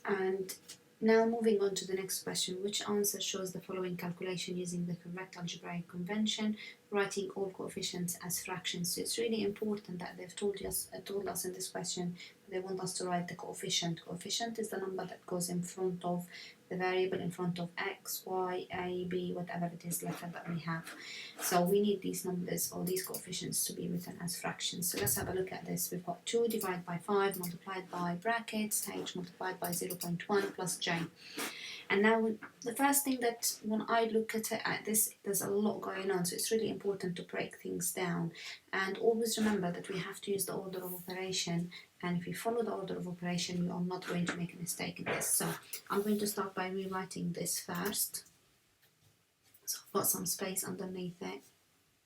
And now moving on to the next question, which answer shows the following calculation using the correct algebraic convention, writing all coefficients as fractions? So it's really important that they've told us in this question they want us to write the coefficient. Coefficient is the number that goes in front of the variable, in front of x, y, a, b, whatever it is letter that we have. So we need these numbers or these coefficients to be written as fractions. So let's have a look at this. We've got 2 divided by 5 multiplied by brackets h multiplied by 0.1 plus j. And now the first thing that when I look at this, there's a lot going on, so it's really important to break things down. And always remember that we have to use the order of operation, and if you follow the order of operation, you are not going to make a mistake in this. So I'm going to start by rewriting this first. So I've got some space underneath it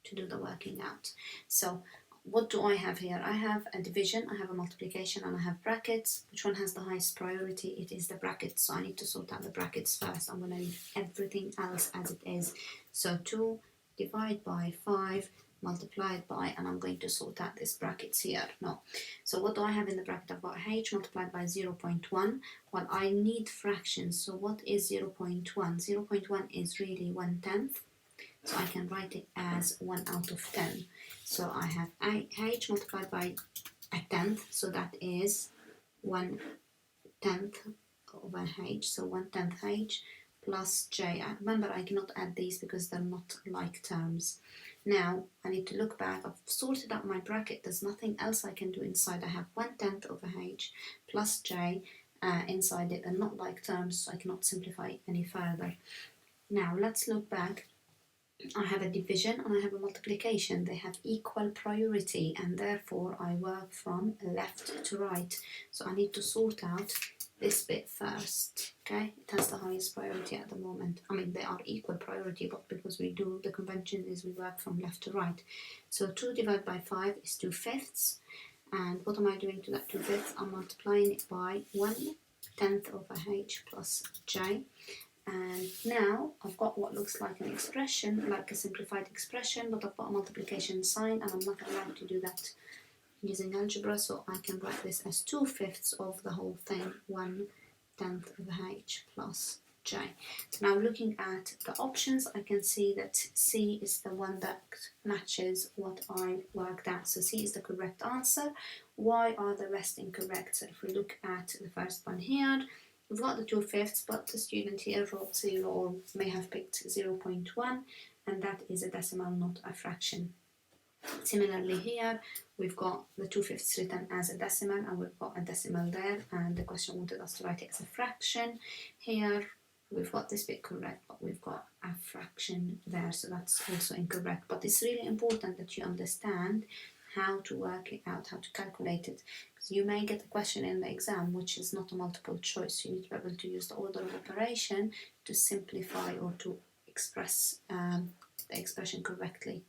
to do the working out. So what do I have here? I have a division, I have a multiplication, and I have brackets. Which one has the highest priority? It is the brackets, so I need to sort out the brackets first. I'm going to leave everything else as it is. So 2 divided by 5 multiplied by, and I'm going to sort out this brackets here. No. So what do I have in the bracket? I've got h multiplied by 0.1. Well, I need fractions, so what is 0.1? 0.1 is really 1/10. So I can write it as 1 out of 10. So I have h multiplied by a tenth, so that is 1/10 over h, so 1/10 h plus j. Remember, I cannot add these because they're not like terms. Now I need to look back. I've sorted out my bracket. There's nothing else I can do inside. I have 1/10 over h plus j inside it, and not like terms, so I cannot simplify it any further. Now let's look back. I have a division and I have a multiplication. They have equal priority, and therefore I work from left to right. So I need to sort out this bit first. Okay, it has the highest priority at the moment. I mean, they are equal priority, but because we do, the convention is we work from left to right. So 2 divided by 5 is 2/5. And what am I doing to that 2/5? I'm multiplying it by 1/10 over h plus j. And now I've got what looks like an expression, like a simplified expression, but I've got a multiplication sign, and I'm not allowed to do that using algebra, so I can write this as 2/5 of the whole thing, 1/10 of h plus j. So now looking at the options, I can see that C is the one that matches what I worked out. So C is the correct answer. Why are the rest incorrect? So if we look at the first one here, we've got the 2/5, but the student here wrote 0 or may have picked 0.1, and that is a decimal, not a fraction. Similarly here, we've got the 2/5 written as a decimal, and we've got a decimal there, and the question wanted us to write it as a fraction. Here, we've got this bit correct, but we've got a fraction there, so that's also incorrect. But it's really important that you understand how to work it out, how to calculate it, because you may get a question in the exam which is not a multiple choice. You need to be able to use the order of operation to simplify or to express the expression correctly.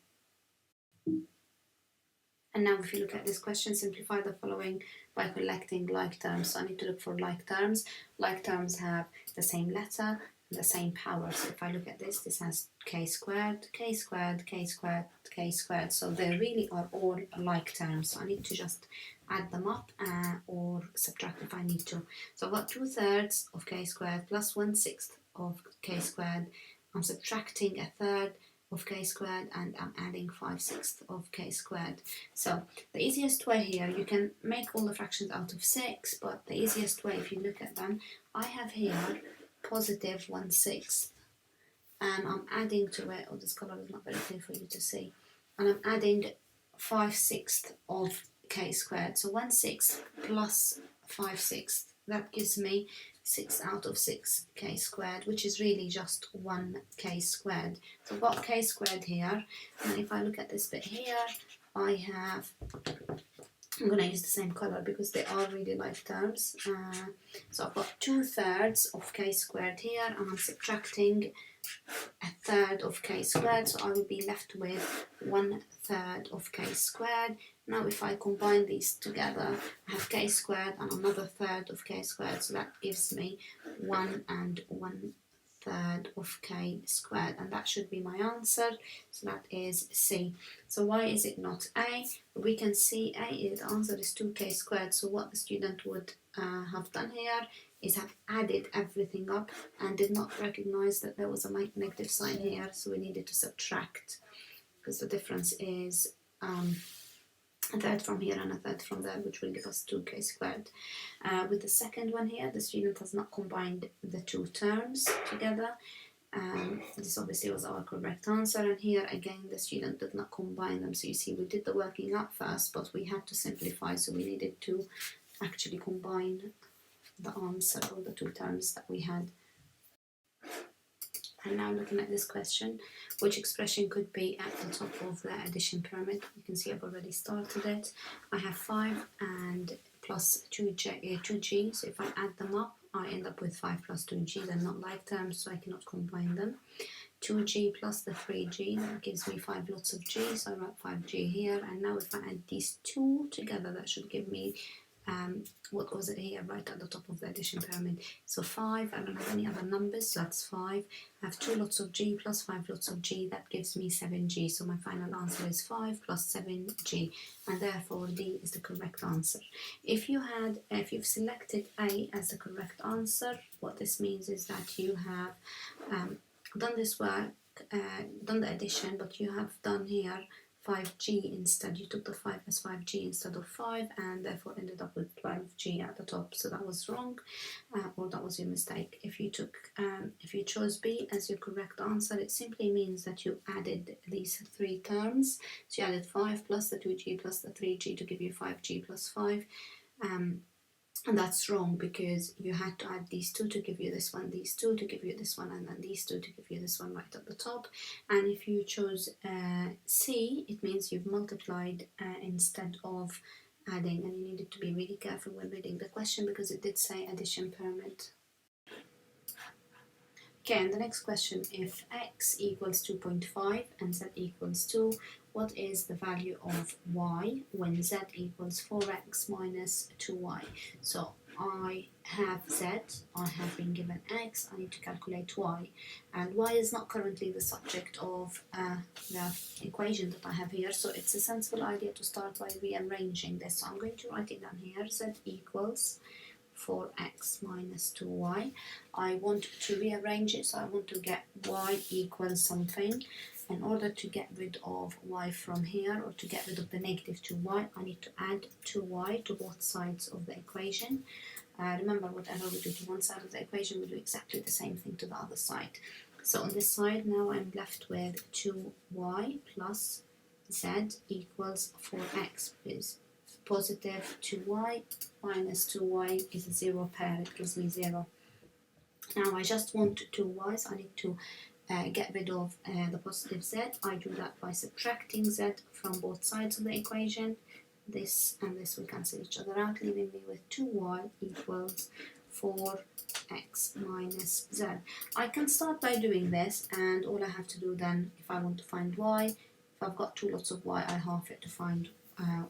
And now if you look at this question, simplify the following by collecting like terms. So I need to look for like terms. Like terms have the same letter and the same power. So if I look at this, this has k squared, k squared, k squared, k squared. So they really are all like terms. So I need to just add them up or subtract if I need to. So I've got 2/3 of k squared plus 1/6 of k squared. I'm subtracting 1/3 of k squared, and I'm adding 5/6 of k squared. So the easiest way here, you can make all the fractions out of 6, but the easiest way, if you look at them, I have here positive 1/6, and I'm adding to it, this colour is not very clear for you to see, and I'm adding 5/6 of k squared. So 1/6 plus 5/6, that gives me 6 out of 6 k squared, which is really just 1 k squared. So I've got k squared here, and if I look at this bit here, I have, I'm going to use the same colour because they are really like terms. So I've got 2/3 of k squared here, and I'm subtracting 1/3 of k squared, so I will be left with 1/3 of k squared. Now if I combine these together, I have k squared and another third of k squared, so that gives me 1 and 1/3 of k squared, and that should be my answer. So that is C. So why is it not A? We can see A, the answer is 2k squared. So what the student would have done here is have added everything up and did not recognize that there was a negative sign here, so we needed to subtract, because the difference is a third from here and a third from there, which will give us 2k squared. With the second one here, the student has not combined the two terms together. This obviously was our correct answer, and here again the student did not combine them. So you see, we did the working up first, but we had to simplify, so we needed to actually combine the answer or the two terms that we had. And now looking at this question, which expression could be at the top of the addition pyramid? You can see I've already started it. I have 5 and plus 2g, so if I add them up, I end up with 5 plus 2g. They're not like terms, so I cannot combine them. 2g plus the 3g, that gives me 5 lots of g, so I write 5g here. And now if I add these two together, that should give me what was it here, right at the top of the addition pyramid. So 5, I don't have any other numbers, so that's 5. I have 2 lots of g plus 5 lots of g, that gives me 7g. So my final answer is 5 plus 7g, and therefore D is the correct answer. If you've selected A as the correct answer, what this means is that you have done this work, done the addition, but you have done here 5g instead. You took the 5 as 5g instead of 5, and therefore ended up with 12g at the top. So that was wrong, or that was your mistake. If you chose B as your correct answer, it simply means that you added these three terms. So you added 5 plus the 2g plus the 3g to give you 5g plus 5. And that's wrong, because you had to add these two to give you this one, these two to give you this one, and then these two to give you this one right at the top. And if you chose C, it means you've multiplied instead of adding, and you needed to be really careful when reading the question, because it did say addition pyramid. Okay, and the next question, if x equals 2.5 and z equals 2, what is the value of y when z equals 4x minus 2y? So I have z, I have been given x, I need to calculate y. And y is not currently the subject of the equation that I have here, so it's a sensible idea to start by rearranging this. So I'm going to write it down here, z equals 4x minus 2y. I want to rearrange it, so I want to get y equals something. In order to get rid of y from here, or to get rid of the negative 2y, I need to add 2y to both sides of the equation. Remember, whatever we do to one side of the equation, we do exactly the same thing to the other side. So on this side now I'm left with 2y plus z equals 4x, because positive 2y minus 2y is a 0 pair, it gives me 0. Now I just want 2y, so I need to get rid of the positive z. I do that by subtracting z from both sides of the equation. This and this will cancel each other out, leaving me with 2y equals 4x minus z. I can start by doing this, and all I have to do then, if I want to find y, if I've got 2 lots of y, I half it to find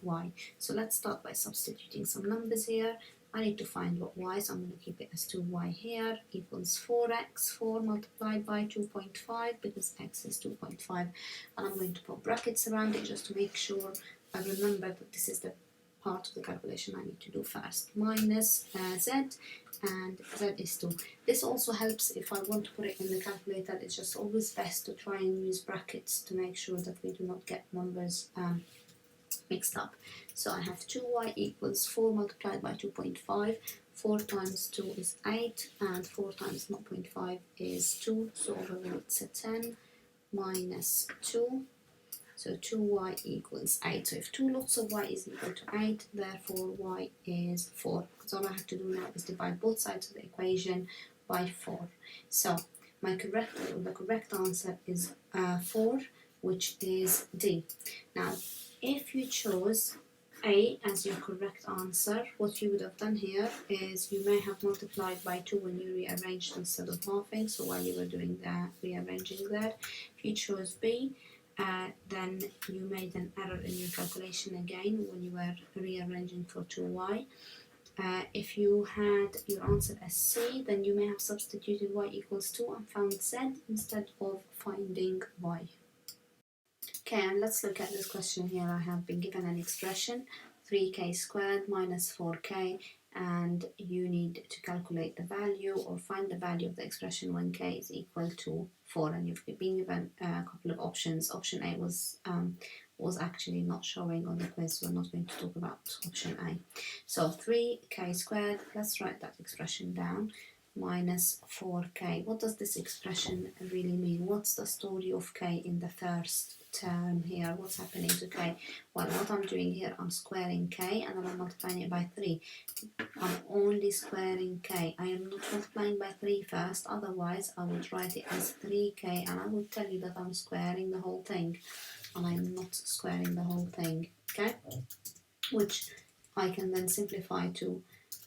y. So let's start by substituting some numbers here. I need to find what y, so I'm going to keep it as 2y here, equals 4x, 4 multiplied by 2.5, because x is 2.5. And I'm going to put brackets around it just to make sure I remember that this is the part of the calculation I need to do first. Minus z, and z is 2. This also helps if I want to put it in the calculator. It's just always best to try and use brackets to make sure that we do not get numbers mixed up. So I have 2y equals 4 multiplied by 2.5. 4 times 2 is 8, and 4 times 0.5 is 2, so overall it's a 10 minus 2. So 2y equals 8. So if 2 lots of y is equal to 8, therefore y is 4. So all I have to do now is divide both sides of the equation by 4. So the correct answer is 4, which is D. Now, if you chose A as your correct answer, what you would have done here is you may have multiplied by 2 when you rearranged instead of halving, so while you were doing the rearranging there. If you chose B, then you made an error in your calculation again when you were rearranging for 2y. If you had your answer as C, then you may have substituted y equals 2 and found z instead of finding y. Okay, and let's look at this question here. I have been given an expression, 3k squared minus 4k, and you need to calculate the value or find the value of the expression when k is equal to 4, and you've been given a couple of options. Option A was actually not showing on the quiz, so we're not going to talk about option A. So 3k squared, let's write that expression down, minus 4k. What does this expression really mean? What's the story of k in the first term here? What's happening to k? Well, what I'm doing here, I'm squaring k and then I'm multiplying it by 3. I'm only squaring k. I am not multiplying by 3 first, otherwise I would write it as 3k and I would tell you that I'm squaring the whole thing, and I'm not squaring the whole thing, okay? Which I can then simplify to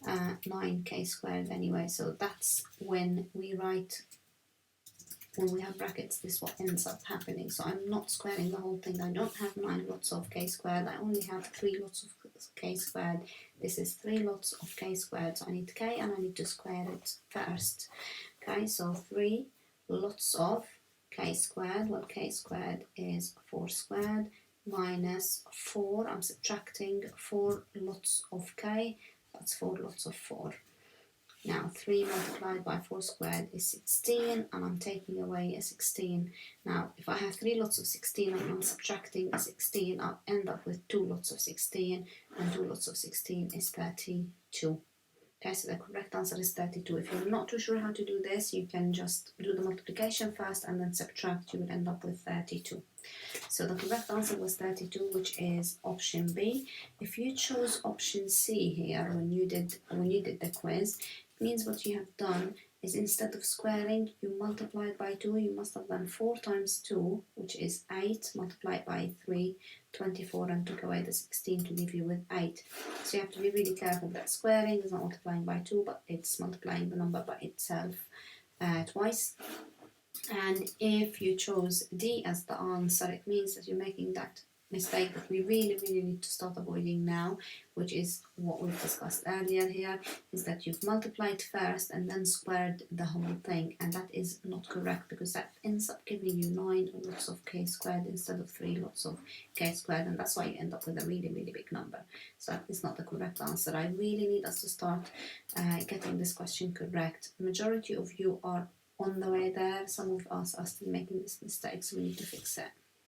9k squared anyway. So that's when we write, when we have brackets, this is what ends up happening. So I'm not squaring the whole thing. I don't have 9 lots of k squared. I only have 3 lots of k squared. This is 3 lots of k squared. So I need k and I need to square it first. Okay, so 3 lots of k squared. Well, k squared is 4 squared minus 4. I'm subtracting 4 lots of k. That's 4 lots of 4. Now 3 multiplied by 4 squared is 16, and I'm taking away a 16. Now if I have 3 lots of 16 and I'm subtracting a 16, I'll end up with 2 lots of 16, and 2 lots of 16 is 32. Okay, so the correct answer is 32. If you're not too sure how to do this, you can just do the multiplication first and then subtract. You will end up with 32. So the correct answer was 32, which is option B. If you chose option C here when you did the quiz, it means what you have done is instead of squaring, you multiplied by 2. You must have done 4 times 2, which is 8, multiplied by 3, 24, and took away the 16 to leave you with 8. So you have to be really careful that squaring is not multiplying by 2, but it's multiplying the number by itself twice. And if you chose D as the answer, it means that you're making that mistake that we really need to start avoiding now, which is what we've discussed earlier here, is that you've multiplied first and then squared the whole thing, and that is not correct, because that ends up giving you 9 lots of k squared instead of 3 lots of k squared, and that's why you end up with a really big number. So that is not the correct answer. I really need us to start getting this question correct. The majority of you are on the way there. Some of us are still making this mistake, so we need to fix it.